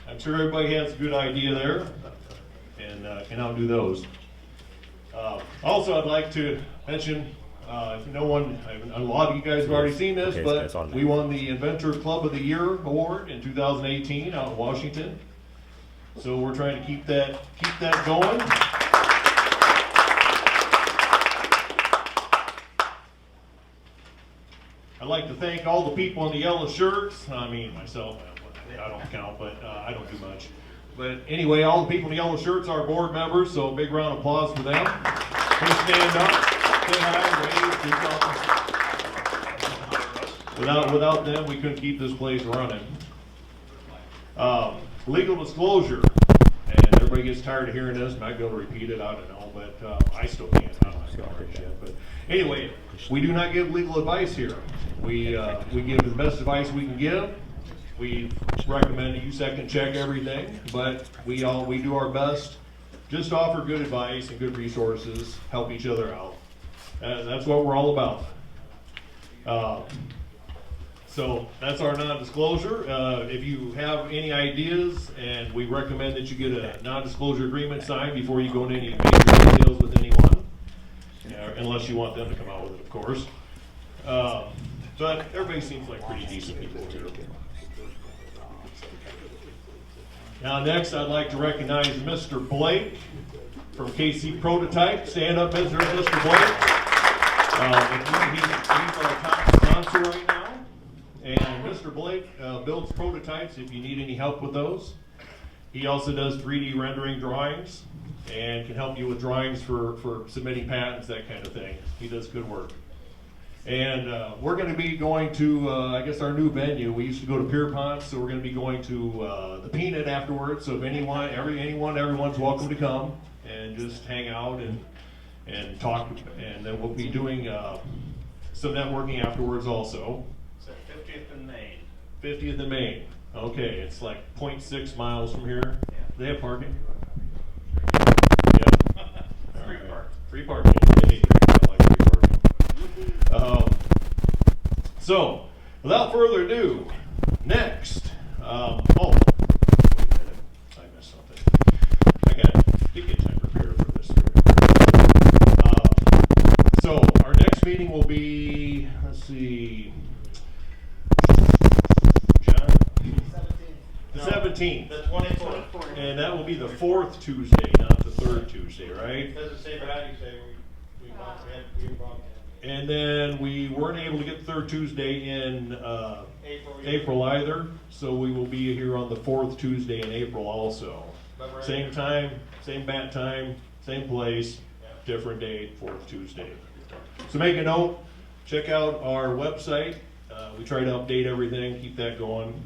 I'm sure everybody has a good idea there and can outdo those. Also, I'd like to mention, if no one, a lot of you guys have already seen this, but we won the Inventor Club of the Year award in 2018 out in Washington. So we're trying to keep that going. I'd like to thank all the people in the yellow shirts. I mean, myself, I don't count, but I don't do much. But anyway, all the people in the yellow shirts are board members, so a big round of applause for them. Please stand up, say hi, wave. Without them, we couldn't keep this place running. Legal disclosure, and everybody gets tired of hearing this. Might be able to repeat it, I don't know, but I still can't. I don't know yet. But anyway, we do not give legal advice here. We give the best advice we can give. We recommend that you second check everything, but we do our best. Just offer good advice and good resources, help each other out. That's what we're all about. So that's our non-disclosure. If you have any ideas, and we recommend that you get a non-disclosure agreement signed before you go into any major details with anyone, unless you want them to come out with it, of course. But everybody seems like pretty decent people here. Now next, I'd like to recognize Mr. Blake from KC Prototype. Stand up, Mr. Blake. He's our top sponsor right now. And Mr. Blake builds prototypes if you need any help with those. He also does 3D rendering drawings and can help you with drawings for submitting patents, that kind of thing. He does good work. And we're going to be going to, I guess, our new venue. We used to go to Pierpont, so we're going to be going to the Peanut afterwards. So if everyone's welcome to come and just hang out and talk. And then we'll be doing some networking afterwards also. So 50th and Main. 50th and Main. Okay, it's like 0.6 miles from here. Yeah. They have parking? Free park. Free parking. Hey, I like free parking. So, without further ado, next, wait a minute, I missed something. I got to get time prepared for this. So, our next meeting will be, let's see, John? The 17th. The 24th. And that will be the 4th Tuesday, not the 3rd Tuesday, right? Doesn't say, but how do you say we broadcast? And then we weren't able to get the 3rd Tuesday in April either, so we will be here on the 4th Tuesday in April also. Same time, same bat time, same place, different date, 4th Tuesday. So make a note, check out our website. We try to update everything, keep that going.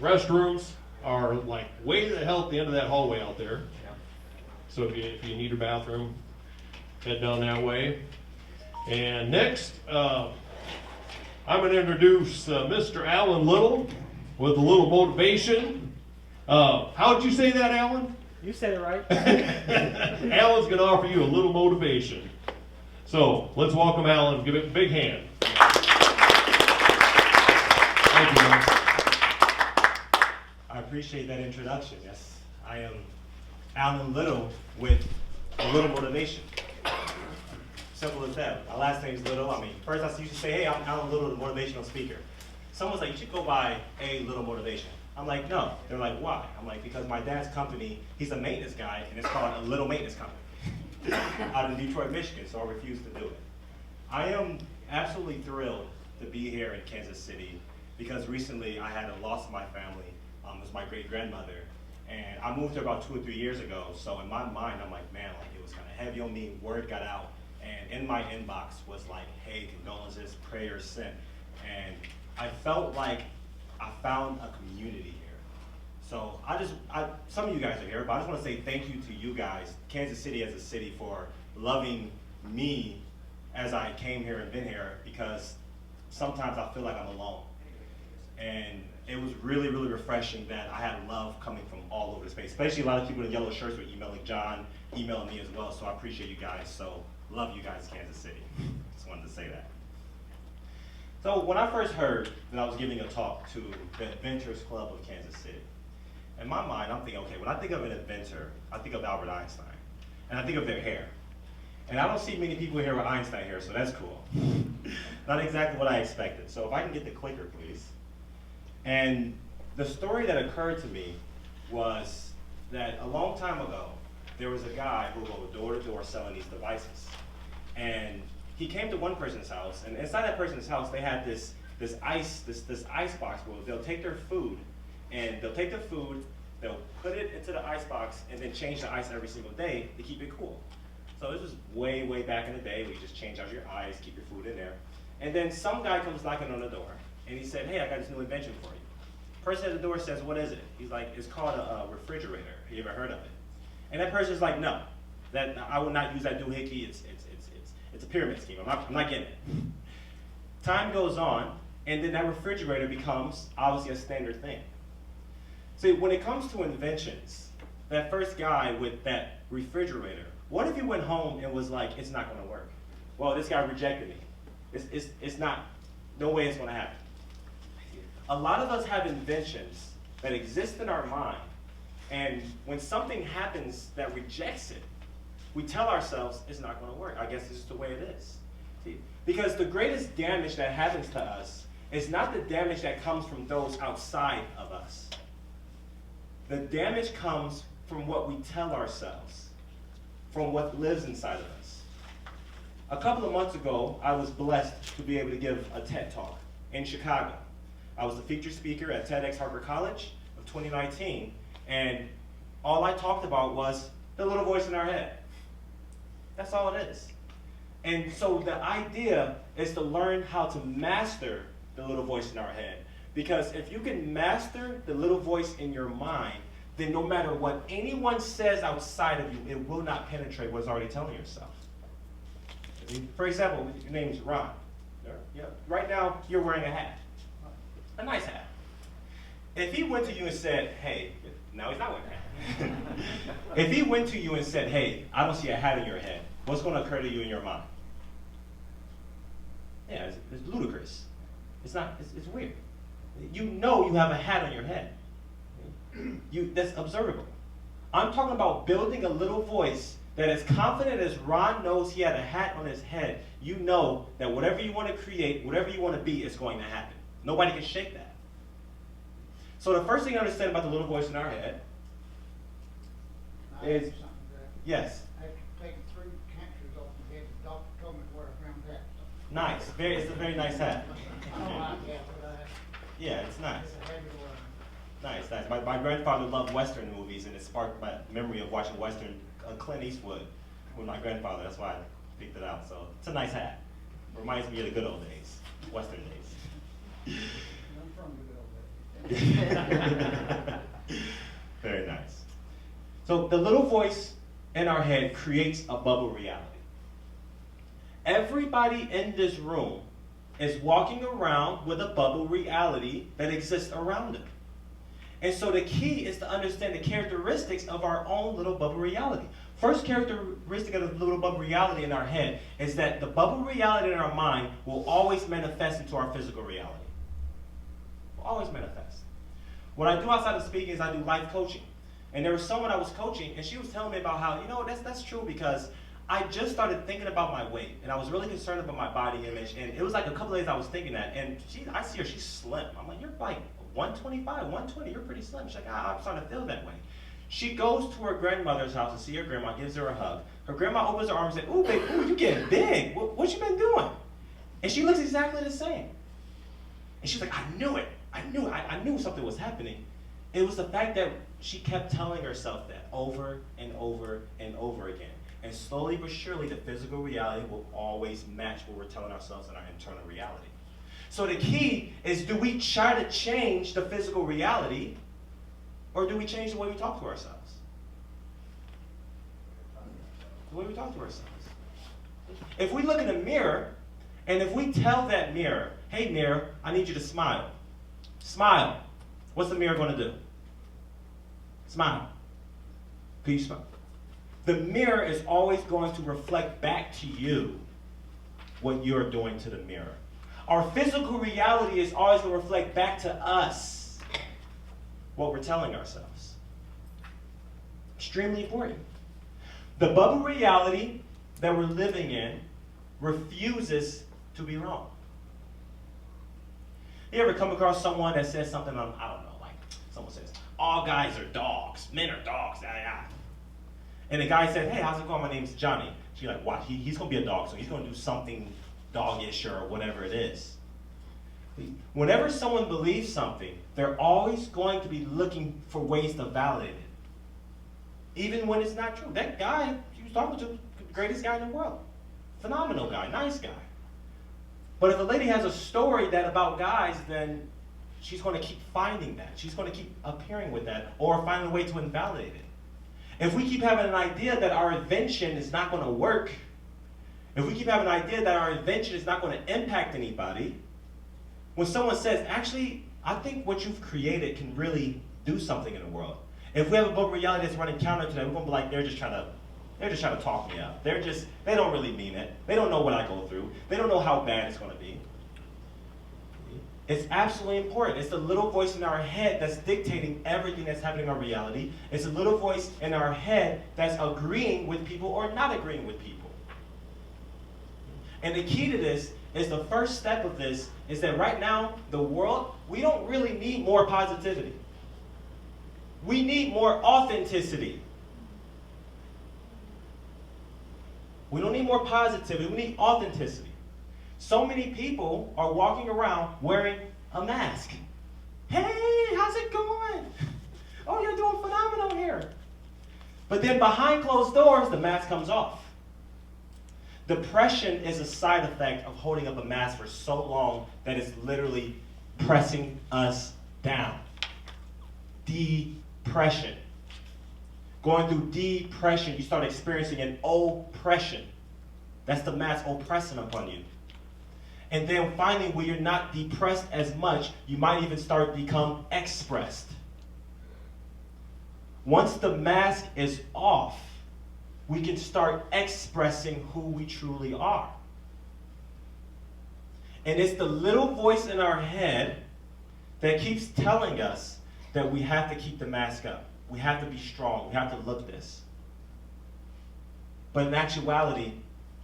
Restrooms are like way the hell at the end of that hallway out there. So if you need a bathroom, head down that way. And next, I'm going to introduce Mr. Alan Little with a little motivation. How did you say that, Alan? You said it right. Alan's going to offer you a little motivation. So let's welcome Alan. Give it a big hand. Thank you, Alan. I appreciate that introduction. Yes, I am Alan Little with a little motivation. Simple as that. My last name is Little. I mean, first I used to say, hey, I'm Alan Little, the motivational speaker. Someone's like, you should go by A Little Motivation. I'm like, no. They're like, why? I'm like, because my dad's company, he's a maintenance guy, and it's called a Little Maintenance Company out in Detroit, Michigan, so I refuse to do it. I am absolutely thrilled to be here in Kansas City because recently I had a loss in my family. It was my great-grandmother, and I moved here about 2 or 3 years ago, so in my mind, I'm like, man, like it was kind of heavy on me, word got out, and in my inbox was like, hey, condolences, prayers sent, and I felt like I found a community here. So some of you guys are here, but I just want to say thank you to you guys, Kansas City as a city, for loving me as I came here and been here, because sometimes I feel like I'm alone. And it was really, really refreshing that I had love coming from all over the space, especially a lot of people in yellow shirts were emailing John, emailing me as well, so I appreciate you guys. So love you guys, Kansas City. Just wanted to say that. So when I first heard that I was giving a talk to the Inventors Club of Kansas City, in my mind, I'm thinking, okay, when I think of an inventor, I think of Albert Einstein, and I think of their hair. And I don't see many people here with Einstein hair, so that's cool. Not exactly what I expected. So if I can get the clicker, please. And the story that occurred to me was that a long time ago, there was a guy who would go door to door selling these devices. And he came to one person's house, and inside that person's house, they had this ice box where they'll take their food, and they'll take the food, they'll put it into the ice box, and then change the ice every single day to keep it cool. So this was way, way back in the day where you just change out your ice, keep your food in there. And then some guy comes knocking on the door, and he said, hey, I got this new invention for you. Person at the door says, what is it? He's like, it's called a refrigerator. Have you ever heard of it? And that person's like, no, that I will not use that doohickey. It's a pyramid scheme. I'm not getting it. Time goes on, and then that refrigerator becomes obviously a standard thing. See, when it comes to inventions, that first guy with that refrigerator, what if he went home and was like, it's not going to work? Well, this guy rejected me. It's not, no way it's going to happen. A lot of us have inventions that exist in our mind, and when something happens that rejects it, we tell ourselves it's not going to work. I guess this is the way it is. See? Because the greatest damage that happens to us is not the damage that comes from those outside of us. The damage comes from what we tell ourselves, from what lives inside of us. A couple of months ago, I was blessed to be able to give a TED Talk in Chicago. I was the featured speaker at TEDx Harper College of 2019, and all I talked about was the little voice in our head. That's all it is. And so the idea is to learn how to master the little voice in our head. Because if you can master the little voice in your mind, then no matter what anyone says outside of you, it will not penetrate what's already telling yourself. For example, your name is Ron. Yeah. Right now, you're wearing a hat. A nice hat. If he went to you and said, hey, now he's not wearing a hat. If he went to you and said, hey, I don't see a hat in your head, what's going to occur to you in your mind? Yeah, it's ludicrous. It's weird. You know you have a hat on your head. That's observable. I'm talking about building a little voice that as confident as Ron knows he had a hat on his head, you know that whatever you want to create, whatever you want to be, is going to happen. Nobody can shake that. So the first thing to understand about the little voice in our head is, yes. I had taken 3 cancers off my head. The doctor told me to wear a round hat. Nice. It's a very nice hat. I don't like that, but Yeah, it's nice. I had to wear Nice. My grandfather loved Western movies, and it sparked my memory of watching Western Clint Eastwood with my grandfather. That's why I picked it out. So it's a nice hat. Reminds me of the good old days, Western days. I'm from the good old days. Very nice. So the little voice in our head creates a bubble reality. Everybody in this room is walking around with a bubble reality that exists around them. And so the key is to understand the characteristics of our own little bubble reality. First characteristic of the little bubble reality in our head is that the bubble reality in our mind will always manifest into our physical reality. Will always manifest. What I do outside of speaking is I do life coaching. And there was someone I was coaching, and she was telling me about how, that's true, because I just started thinking about my weight, and I was really concerned about my body image, and it was like a couple of days I was thinking that, and I see her, she's slim. I'm like, you're like 125, 120, you're pretty slim. She's like, I'm starting to feel that way. She goes to her grandmother's house to see her grandma, gives her a hug. Her grandma opens her arms and says, ooh, babe, ooh, you're getting big. What you been doing? And she looks exactly the same. And she's like, I knew it. I knew something was happening. It was the fact that she kept telling herself that over and over and over again. And slowly but surely, the physical reality will always match what we're telling ourselves in our internal reality. So the key is, do we try to change the physical reality, or do we change the way we talk to ourselves? The way we talk to ourselves. If we look in a mirror, and if we tell that mirror, hey mirror, I need you to smile. Smile. What's the mirror going to do? Smile. Can you smile? The mirror is always going to reflect back to you what you're doing to the mirror. Our physical reality is always going to reflect back to us what we're telling ourselves. Extremely important. The bubble reality that we're living in refuses to be wrong. You ever come across someone that says something, I don't know, like someone says, all guys are dogs, men are dogs, and the guy said, hey, how's it going? My name's Johnny. She's like, what? He's going to be a dog, so he's going to do something doggish or whatever it is. Whenever someone believes something, they're always going to be looking for ways to validate it. Even when it's not true. That guy she was talking to, the greatest guy in the world. Phenomenal guy, nice guy. But if a lady has a story that about guys, then she's going to keep finding that. She's going to keep appearing with that or finding a way to invalidate it. If we keep having an idea that our invention is not going to work, if we keep having an idea that our invention is not going to impact anybody, when someone says, actually, I think what you've created can really do something in the world. If we have a bubble reality that's running counter to that, we're going to be like, they're just trying to talk me up. They don't really mean it. They don't know what I go through. They don't know how bad it's going to be. It's absolutely important. It's the little voice in our head that's dictating everything that's happening in our reality. It's a little voice in our head that's agreeing with people or not agreeing with people. And the key to this is the first step of this is that right now, the world, we don't really need more positivity. We need more authenticity. We don't need more positivity, we need authenticity. So many people are walking around wearing a mask. Hey, how's it going? Oh, you're doing phenomenal here. But then behind closed doors, the mask comes off. Depression is a side effect of holding up a mask for so long that it's literally pressing us down. Depression. Going through depression, you start experiencing an oppression. That's the mask oppressing upon you. And then finally, when you're not depressed as much, you might even start to become expressed. Once the mask is off, we can start expressing who we truly are. And it's the little voice in our head that keeps telling us that we have to keep the mask up. We have to be strong. We have to look this. But in actuality,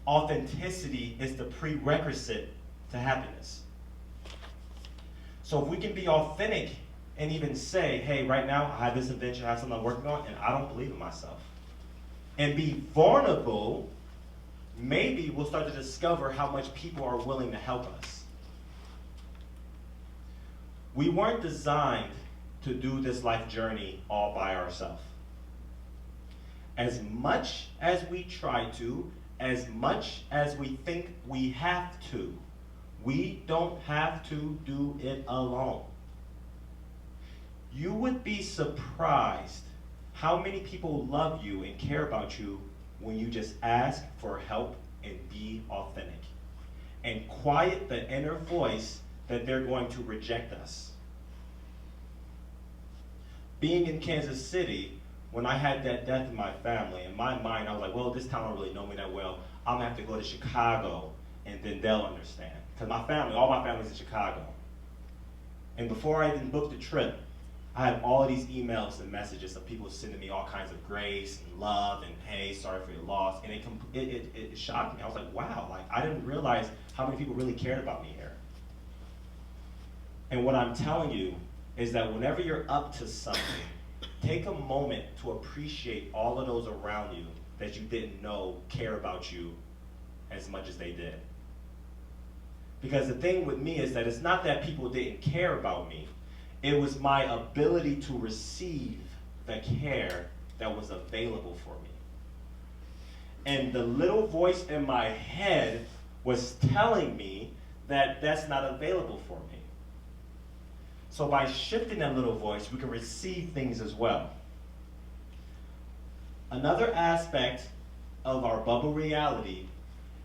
authenticity is the prerequisite to happiness. So if we can be authentic and even say, hey, right now I have this invention, I have something I'm working on, and I don't believe in myself. And be vulnerable, maybe we'll start to discover how much people are willing to help us. We weren't designed to do this life journey all by ourselves. As much as we try to, as much as we think we have to, we don't have to do it alone. You would be surprised how many people love you and care about you when you just ask for help and be authentic. And quiet the inner voice that they're going to reject us. Being in Kansas City, when I had that death in my family, in my mind I was like, well, this town don't really know me that well. I'm gonna have to go to Chicago and then they'll understand. Because my family, all my family's in Chicago. And before I even booked the trip, I had all of these emails and messages of people sending me all kinds of grace and love and hey, sorry for your loss. And it shocked me. I was like, wow, like I didn't realize how many people really cared about me here. And what I'm telling you is that whenever you're up to something, take a moment to appreciate all of those around you that you didn't know care about you as much as they did. Because the thing with me is that it's not that people didn't care about me, it was my ability to receive the care that was available for me. And the little voice in my head was telling me that that's not available for me. So by shifting that little voice, we can receive things as well. Another aspect of our bubble reality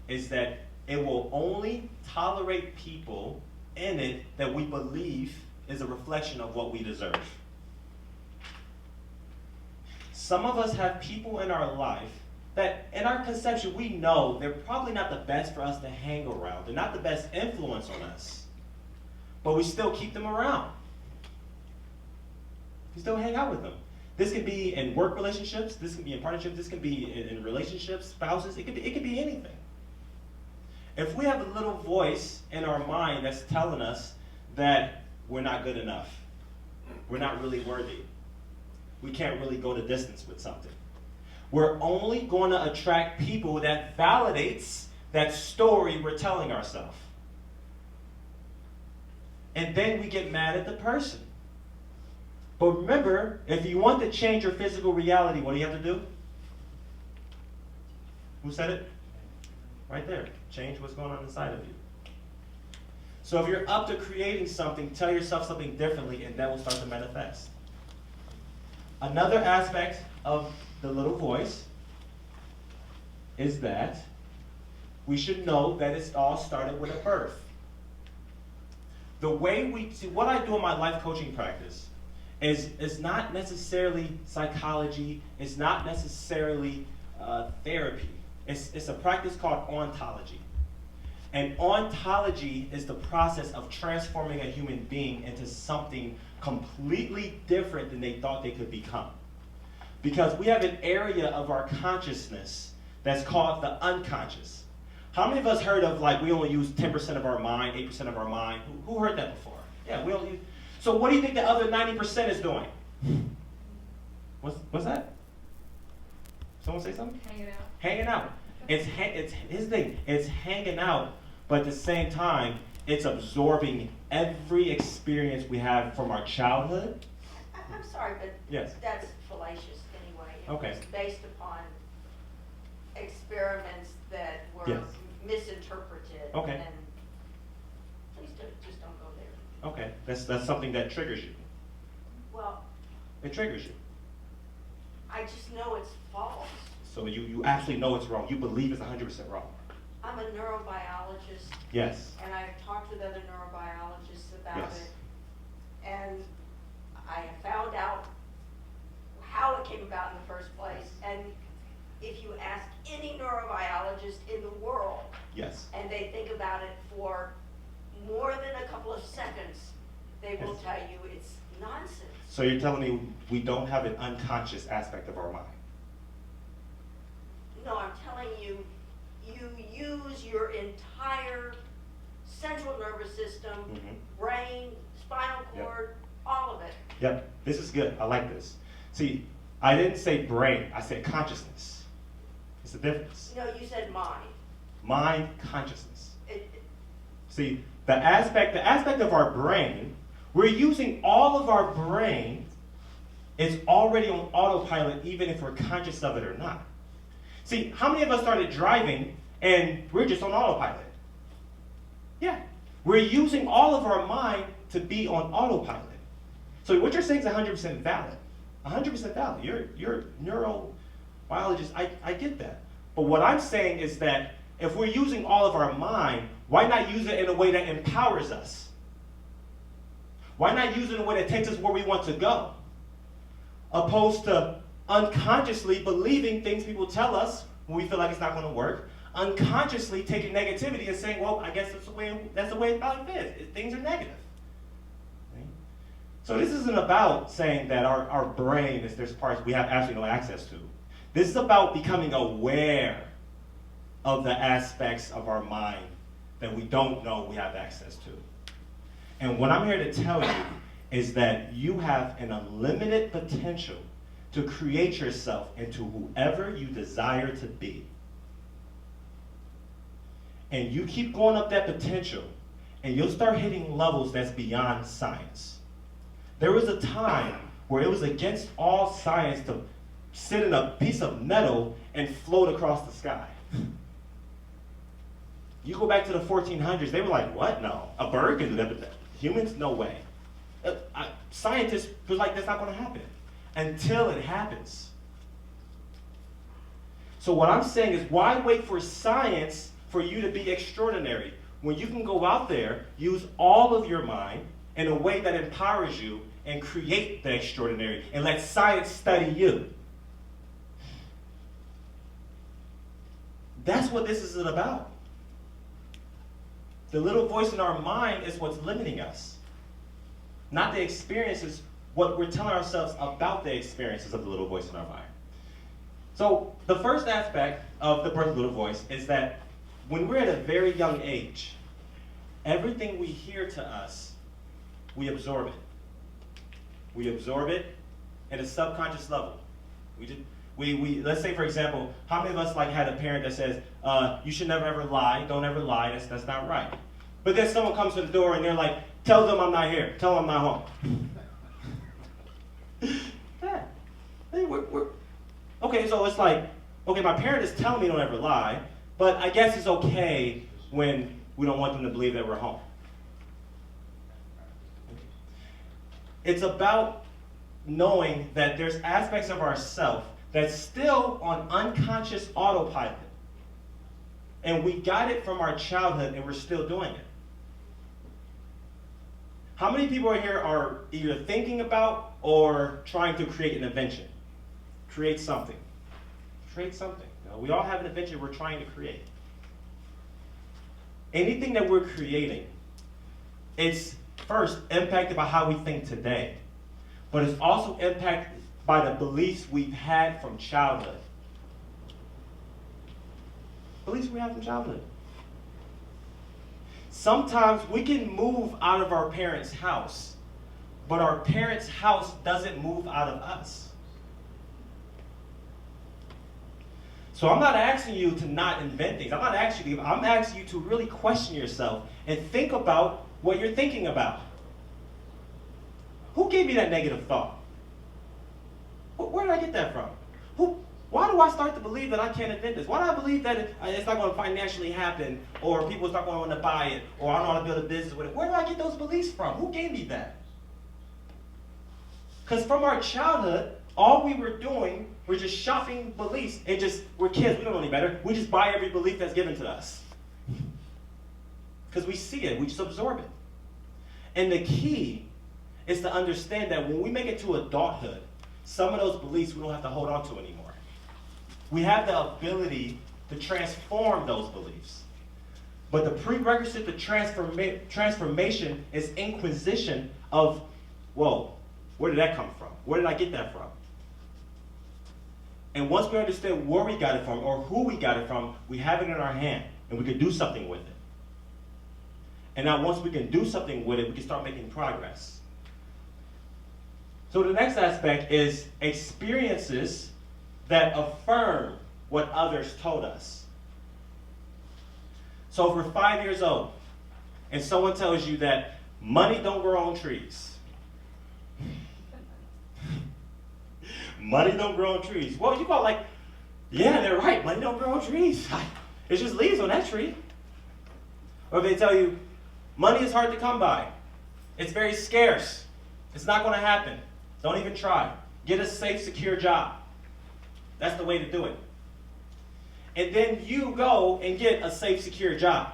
is that it will only tolerate people in it that we believe is a reflection of what we deserve. Some of us have people in our life that in our conception, we know they're probably not the best for us to hang around. They're not the best influence on us. But we still keep them around. We still hang out with them. This can be in work relationships. This can be in partnerships. This can be in relationships, spouses. It could be anything. If we have a little voice in our mind that's telling us that we're not good enough, we're not really worthy, we can't really go the distance with something, we're only going to attract people that validates that story we're telling ourselves. And then we get mad at the person. But remember, if you want to change your physical reality, what do you have to do? Who said it? Right there. Change what's going on inside of you. So if you're up to creating something, tell yourself something differently, and that will start to manifest. Another aspect of the little voice is that we should know that it's all started with a birth. The way we see, what I do in my life coaching practice is not necessarily psychology, it's not necessarily therapy. It's a practice called ontology. And ontology is the process of transforming a human being into something completely different than they thought they could become. Because we have an area of our consciousness that's called the unconscious. How many of us heard of, like, we only use 10% of our mind, 8% of our mind? Who heard that before? Yeah, we only use. So what do you think the other 90% is doing? What's that? Someone say something? Hanging out. Hanging out. It's his thing. It's hanging out, but at the same time, it's absorbing every experience we have from our childhood. I'm sorry, but Yes. that's fallacious anyway. It Okay. was based upon experiments that were Yes. misinterpreted. Okay. And please just don't go there. Okay, that's something that triggers you. Well, It triggers you. I just know it's false. So you absolutely know it's wrong. You believe it's 100% wrong. I'm a neurobiologist, Yes. and I've talked with other neurobiologists about Yes. it. And I have found out how it came about in the first place. And if you ask any neurobiologist in the world, Yes. and they think about it for more than a couple of seconds, they will Yes. tell you it's nonsense. So you're telling me we don't have an unconscious aspect of our mind? No, I'm telling you, you use your entire central nervous system, Mhm. brain, spinal Yep. cord, all of it. Yep, this is good. I like this. See, I didn't say brain, I said consciousness. It's a difference. No, you said mind. Mind, consciousness. It, See, the aspect of our brain, we're using all of our brain. It's already on autopilot, even if we're conscious of it or not. See, how many of us started driving and we're just on autopilot? Yeah. We're using all of our mind to be on autopilot. So what you're saying is 100% valid. 100% valid. You're a neurobiologist. I get that. But what I'm saying is that if we're using all of our mind, why not use it in a way that empowers us? Why not use it in a way that takes us where we want to go? Opposed to unconsciously believing things people tell us when we feel like it's not going to work, unconsciously taking negativity and saying, well, I guess that's the way life is. Things are negative. Right? So this isn't about saying that our brain is there's parts we have absolutely no access to. This is about becoming aware of the aspects of our mind that we don't know we have access to. And what I'm here to tell you is that you have an unlimited potential to create yourself into whoever you desire to be. And you keep going up that potential, and you'll start hitting levels that's beyond science. There was a time where it was against all science to sit in a piece of metal and float across the sky. You go back to the 1400s, they were like, what? No, a bird can do that, but humans, no way. Scientists were like, that's not going to happen until it happens. So what I'm saying is, why wait for science for you to be extraordinary when you can go out there, use all of your mind in a way that empowers you and create the extraordinary and let science study you? That's what this is about. The little voice in our mind is what's limiting us. Not the experiences, what we're telling ourselves about the experiences of the little voice in our mind. So the first aspect of the birth of the little voice is that when we're at a very young age, everything we hear to us, we absorb it. We absorb it at a subconscious level. Let's say, for example, how many of us had a parent that says, you should never ever lie, don't ever lie, that's not right. But then someone comes to the door and they're like, tell them I'm not here, tell them I'm not home. Yeah. Hey, okay, so it's like, okay, my parent is telling me don't ever lie, but I guess it's okay when we don't want them to believe that we're home. It's about knowing that there's aspects of ourself that's still on unconscious autopilot. And we got it from our childhood and we're still doing it. How many people here are either thinking about or trying to create an invention? Create something. Create something. We all have an invention we're trying to create. Anything that we're creating, it's first impacted by how we think today, but it's also impacted by the beliefs we've had from childhood. Beliefs we have from childhood. Sometimes we can move out of our parents' house, but our parents' house doesn't move out of us. So I'm not asking you to not invent things. I'm asking you to really question yourself and think about what you're thinking about. Who gave me that negative thought? Where did I get that from? Why do I start to believe that I can't invent this? Why do I believe that it's not going to financially happen, or people's not going to want to buy it, or I don't know how to build a business with it? Where do I get those beliefs from? Who gave me that? Because from our childhood, all we were doing was just shopping beliefs, and we're kids, we don't know any better. We just buy every belief that's given to us. Because we see it, we just absorb it. And the key is to understand that when we make it to adulthood, some of those beliefs we don't have to hold on to anymore. We have the ability to transform those beliefs. But the prerequisite to transformation is inquisition of, whoa, where did that come from? Where did I get that from? And once we understand where we got it from or who we got it from, we have it in our hand and we can do something with it. And now once we can do something with it, we can start making progress. So the next aspect is experiences that affirm what others told us. So if we're 5 years old and someone tells you that money don't grow on trees. Money don't grow on trees. Well, you go like, yeah, they're right. Money don't grow on trees. It's just leaves on that tree. Or if they tell you, money is hard to come by. It's very scarce. It's not going to happen. Don't even try. Get a safe, secure job. That's the way to do it. And then you go and get a safe, secure job.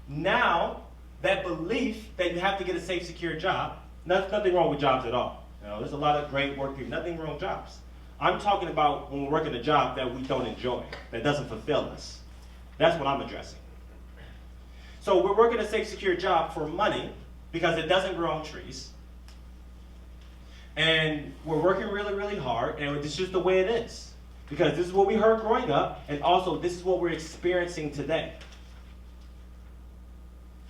Now, that belief that you have to get a safe, secure job, there's nothing wrong with jobs at all. There's a lot of great work people, nothing wrong with jobs. I'm talking about when we're working a job that we don't enjoy, that doesn't fulfill us. That's what I'm addressing. So we're working a safe, secure job for money because it doesn't grow on trees. And we're working really, really hard, and it's just the way it is. Because this is what we heard growing up, and also this is what we're experiencing today.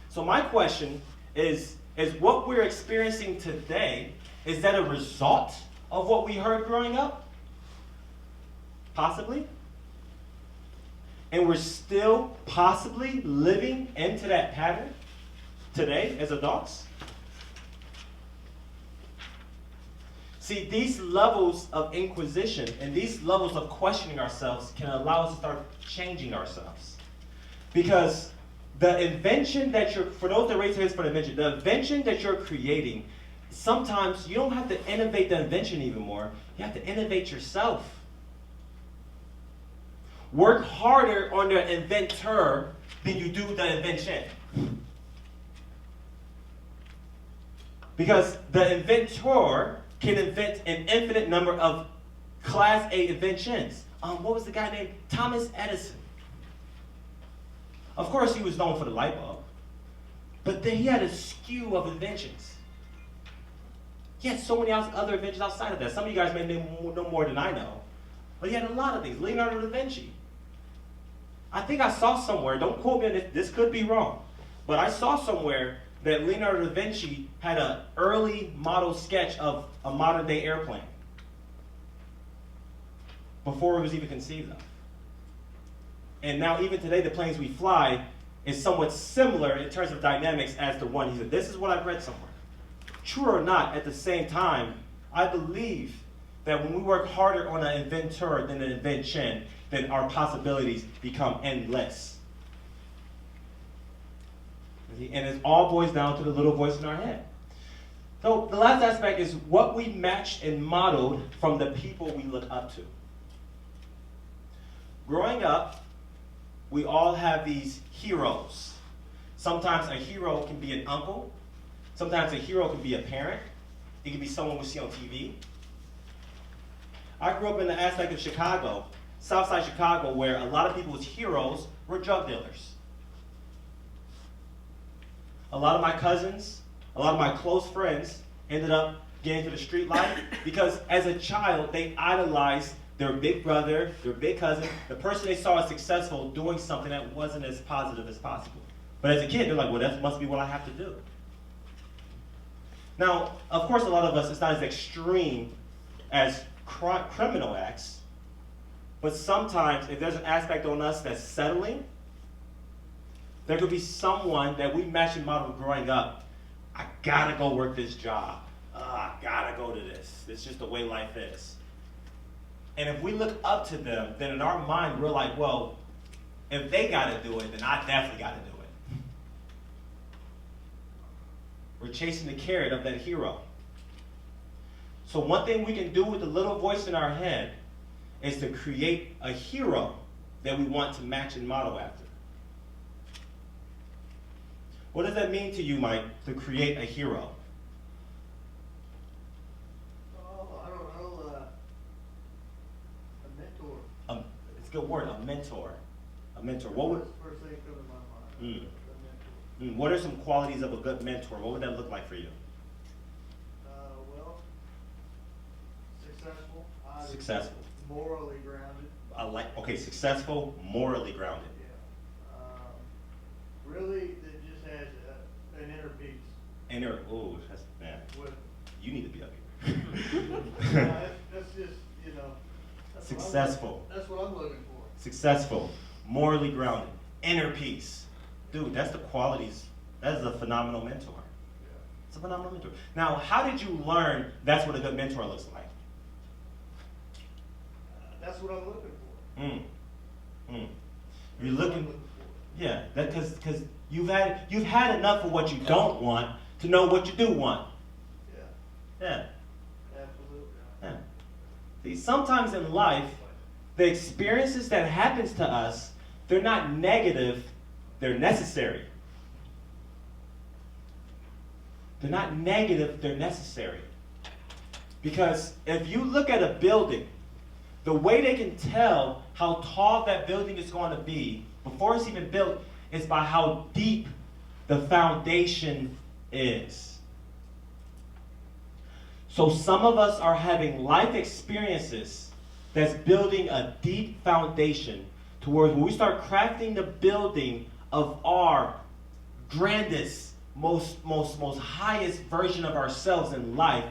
So my question is what we're experiencing today, is that a result of what we heard growing up? Possibly. And we're still possibly living into that pattern today as adults? See, these levels of inquisition and these levels of questioning ourselves can allow us to start changing ourselves. Because the invention that for those that raise hands for the invention that you're creating, sometimes you don't have to innovate the invention even more. You have to innovate yourself. Work harder on the inventor than you do the invention. Because the inventor can invent an infinite number of Class A inventions. What was the guy named? Thomas Edison. Of course, he was known for the light bulb, but then he had a skew of inventions. He had so many other inventions outside of that. Some of you guys may know more than I know, but he had a lot of things. Leonardo da Vinci. I think I saw somewhere, don't quote me on this, this could be wrong, but I saw somewhere that Leonardo da Vinci had an early model sketch of a modern day airplane before it was even conceived of. And now even today the planes we fly is somewhat similar in terms of dynamics as the one he said. This is what I've read somewhere. True or not, at the same time, I believe that when we work harder on an inventor than an invention, then our possibilities become endless. And it all boils down to the little voice in our head. So the last aspect is what we matched and modeled from the people we look up to. Growing up, we all have these heroes. Sometimes a hero can be an uncle. Sometimes a hero can be a parent. It can be someone we see on TV. I grew up in the aspect of Chicago, Southside Chicago, where a lot of people's heroes were drug dealers. A lot of my cousins, a lot of my close friends ended up getting to the street life because as a child, they idolized their big brother, their big cousin, the person they saw as successful doing something that wasn't as positive as possible. But as a kid, they're like, well, that must be what I have to do. Now, of course, a lot of us, it's not as extreme as criminal acts, but sometimes if there's an aspect on us that's settling, there could be someone that we match and model growing up. I gotta go work this job. I gotta go to this. It's just the way life is. And if we look up to them, then in our mind, we're like, well, if they gotta do it, then I definitely gotta do it. We're chasing the carrot of that hero. So one thing we can do with the little voice in our head is to create a hero that we want to match and model after. What does that mean to you, Mike, to create a hero? Oh, I don't know, a mentor. It's a good word, a mentor. A mentor. What would? That's the first thing that comes to my mind. A mentor. What are some qualities of a good mentor? What would that look like for you? Well, successful. Successful. Morally grounded. Okay, successful, morally grounded. Yeah. Really, that just has an inner peace. Man, With, you need to be up here. that's just, you know. That's what I'm Successful. looking- That's what I'm looking for. Successful, morally grounded, inner peace. Dude, that's the qualities. That is a phenomenal mentor. Yeah. It's a phenomenal mentor. Now, how did you learn that's what a good mentor looks like? That's what I'm looking for. You're That's what I'm looking, for. yeah, because you've had enough of what you don't want to know what you do want. Yeah, Yeah, absolutely. yeah. See, sometimes in life, the experiences that happens to us, they're not negative, they're necessary. They're not negative, they're necessary. Because if you look at a building, the way they can tell how tall that building is going to be before it's even built is by how deep the foundation is. So some of us are having life experiences that's building a deep foundation towards when we start crafting the building of our grandest, most highest version of ourselves in life,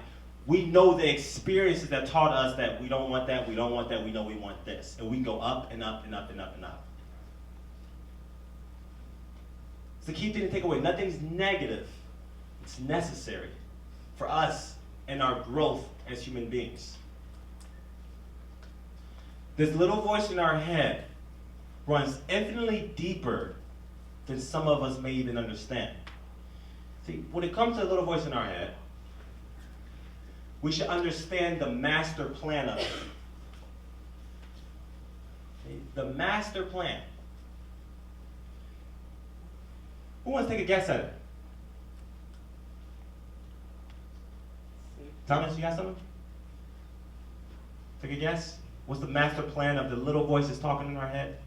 we know the experiences that taught us that we don't want that, we don't want that, we know we want this. And we go up and up and up and up and up. It's the key thing to take away. Nothing's negative. It's necessary for us and our growth as human beings. This little voice in our head runs infinitely deeper than some of us may even understand. See, when it comes to the little voice in our head, we should understand the master plan of it. The master plan. Who wants to take a guess at it? Thomas, you got something? Take a guess? What's the master plan of the little voices talking in our head?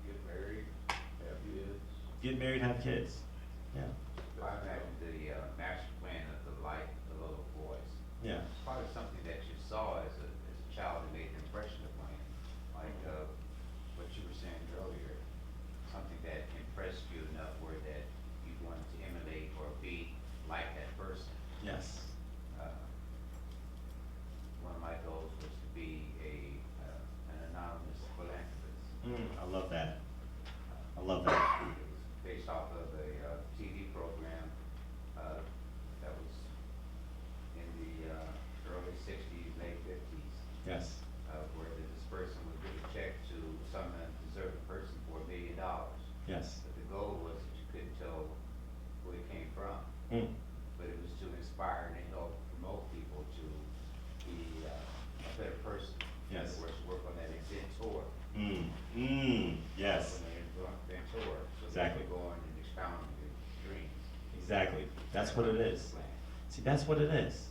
Get married, have kids. get married, have kids. Yeah. I imagine the master plan of the life of the little boys. Yeah. It's probably something that you saw as a child that made an impression upon you. Like what you were saying earlier, something that impressed you enough where that you wanted to emulate or be like that person. Yes. One of my goals was to be an anonymous philanthropist. I love that. I love that. It was based off of a TV program that was in the early 60s, late 50s, Yes. where this person would give a check to some undeserving person for $1 million. Yes. But the goal was that you couldn't tell where it came from. But it was to inspire and help promote people to be a better person. Yes. In other words, work on that inventor. Yes. Inventor. So Exactly. that you go on and expound on your dreams. Exactly. That's what it is. Plan. See, that's what it is.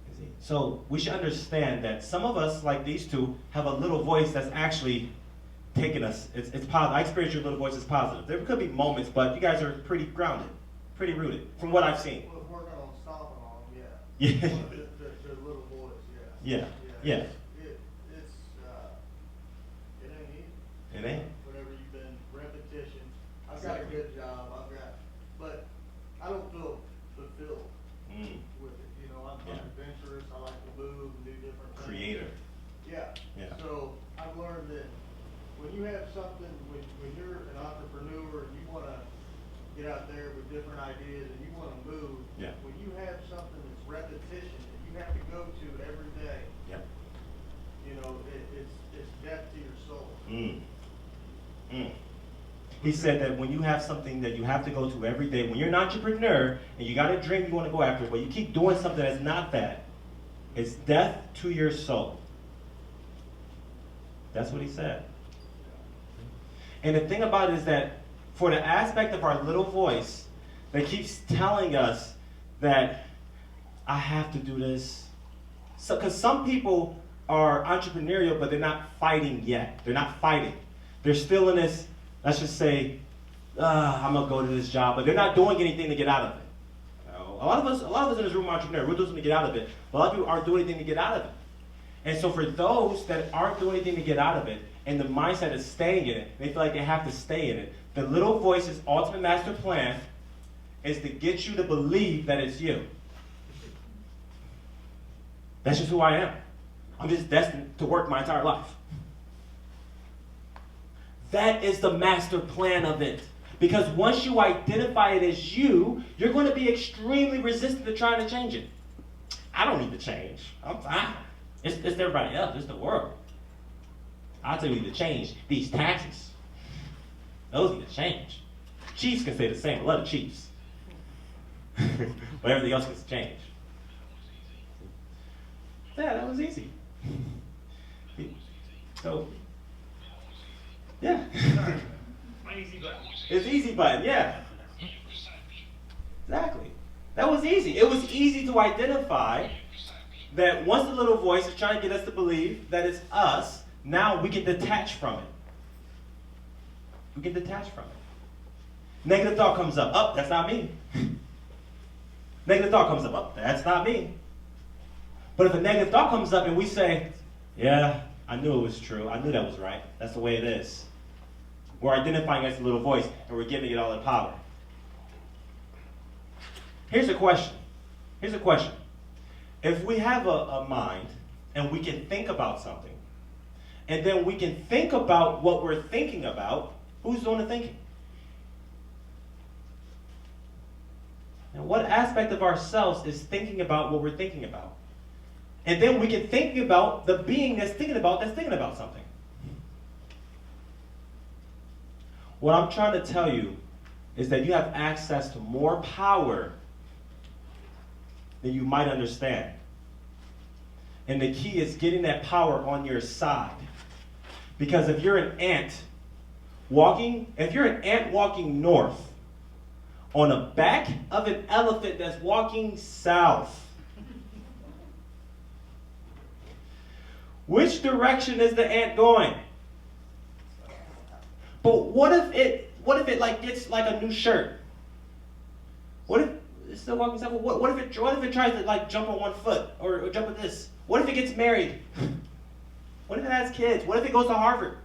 You see? So we should understand that some of us, like these two, have a little voice that's actually taking us. It's positive. I experience your little voice as positive. There could be moments, but you guys are pretty grounded, pretty rooted, from what I've seen. We're working on stopping on them, Yeah. yeah. The little boys, yeah. Yeah. Yeah. It ain't easy. It ain't. Whenever you've been repetition, I've got a good job, but I don't feel fulfilled with it, you know, I'm Yeah. adventurous, I like to move and do different things. Creator. Yeah. Yeah. So I've learned that when you have something, when you're an entrepreneur and you wanna get out there with different ideas and you wanna move. Yeah. When you have something that's repetition that you have to go to every day, Yep. you know, it's death to your soul. He said that when you have something that you have to go to every day, when you're an entrepreneur and you got a dream you want to go after, but you keep doing something that's not that, it's death to your soul. That's what he said. And the thing about it is that for the aspect of our little voice that keeps telling us that I have to do this. So, because some people are entrepreneurial, but they're not fighting yet. They're not fighting. They're still in this, let's just say, I'm gonna go to this job, but they're not doing anything to get out of it. You know, a lot of us in this room are entrepreneurs. We're doing something to get out of it. But a lot of people aren't doing anything to get out of it. And so for those that aren't doing anything to get out of it, and the mindset is staying in it, they feel like they have to stay in it. The little voice's ultimate master plan is to get you to believe that it's you. That's just who I am. I'm just destined to work my entire life. That is the master plan of it. Because once you identify it as you, you're going to be extremely resistant to trying to change it. I don't need to change. I'm fine. It's everybody else. It's the world. I'll tell you to change these taxes. Those need to change. Chiefs can say the same. A lot of chiefs. But everything else gets changed. Yeah, that was easy. So, yeah. It's easy button, yeah. Exactly. That was easy. It was easy to identify that once the little voice is trying to get us to believe that it's us, now we can detach from it. We can detach from it. Negative thought comes up. Oh, that's not me. Negative thought comes up. Oh, that's not me. But if a negative thought comes up and we say, yeah, I knew it was true. I knew that was right. That's the way it is. We're identifying as a little voice and we're giving it all the power. Here's a question. If we have a mind and we can think about something, and then we can think about what we're thinking about, who's doing the thinking? And what aspect of ourselves is thinking about what we're thinking about? And then we can think about the being that's thinking about something. What I'm trying to tell you is that you have access to more power than you might understand. And the key is getting that power on your side. Because if you're an ant walking north on the back of an elephant that's walking south, which direction is the ant going? But what if it like gets like a new shirt? What if it's still walking example? What if it tries to like jump on one foot or jump with this? What if it gets married? What if it has kids? What if it goes to Harvard?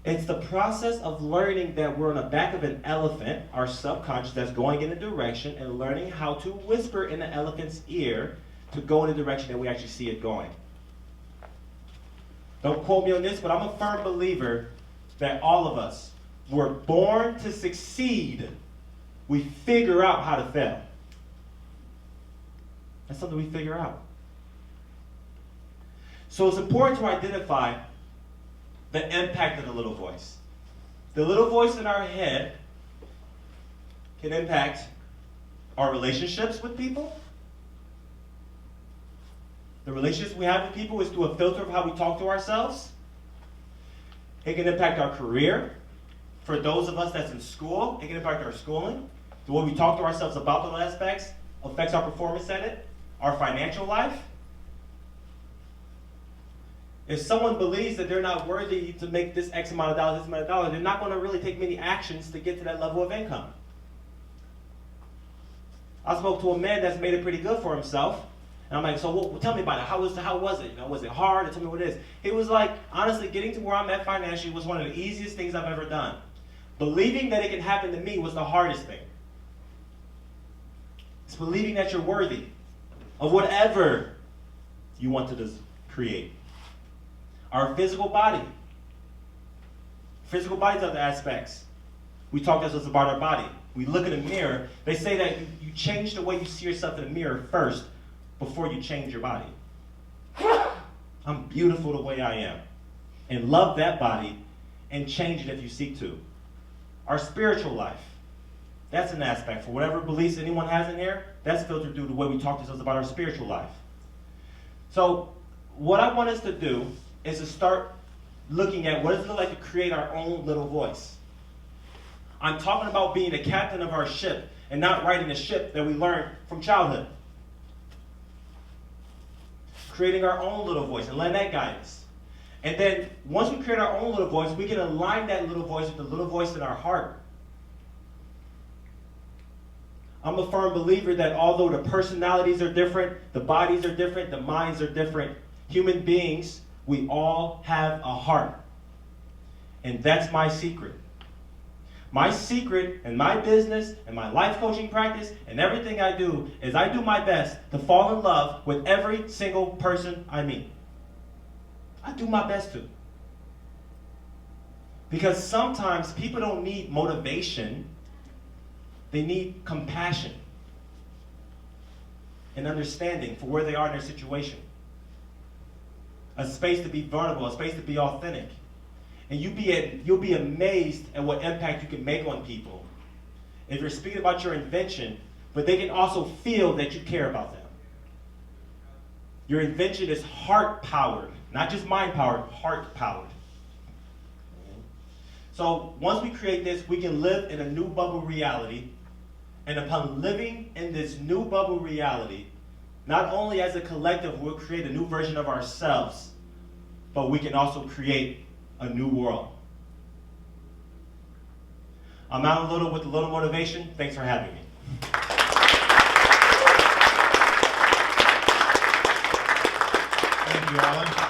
It's the process of learning that we're on the back of an elephant, our subconscious, that's going in a direction, and learning how to whisper in the elephant's ear to go in the direction that we actually see it going. Don't quote me on this, but I'm a firm believer that all of us were born to succeed. We figure out how to fail. That's something we figure out. So it's important to identify the impact of the little voice. The little voice in our head can impact our relationships with people. The relationships we have with people is through a filter of how we talk to ourselves. It can impact our career. For those of us that's in school, it can impact our schooling. The way we talk to ourselves about those aspects affects our performance at it. Our financial life. If someone believes that they're not worthy to make this X amount of dollars, they're not going to really take many actions to get to that level of income. I spoke to a man that's made it pretty good for himself. And I'm like, so well, tell me about it. How was it? Was it hard? Tell me what it is. He was like, honestly, getting to where I'm at financially was one of the easiest things I've ever done. Believing that it can happen to me was the hardest thing. It's believing that you're worthy of whatever you want to create. Our physical body. Physical body's other aspects. We talk to ourselves about our body. We look in the mirror. They say that you change the way you see yourself in the mirror first before you change your body. I'm beautiful the way I am. And love that body and change it if you seek to. Our spiritual life. That's an aspect. For whatever beliefs anyone has in here, that's filtered through the way we talk to ourselves about our spiritual life. So what I want us to do is to start looking at what does it look like to create our own little voice. I'm talking about being the captain of our ship and not riding the ship that we learned from childhood. Creating our own little voice and letting that guide us. And then once we create our own little voice, we can align that little voice with the little voice in our heart. I'm a firm believer that although the personalities are different, the bodies are different, the minds are different, human beings, we all have a heart. And that's my secret. My secret in my business and my life coaching practice and everything I do is I do my best to fall in love with every single person I meet. I do my best to. Because sometimes people don't need motivation. They need compassion and understanding for where they are in their situation. A space to be vulnerable, a space to be authentic. And you'll be amazed at what impact you can make on people if you're speaking about your invention, but they can also feel that you care about them. Your invention is heart-powered, not just mind-powered, heart-powered. So once we create this, we can live in a new bubble reality. And upon living in this new bubble reality, not only as a collective, we'll create a new version of ourselves, but we can also create a new world. I'm Alan Little with a Little Motivation. Thanks for having me. Thank you, Alan.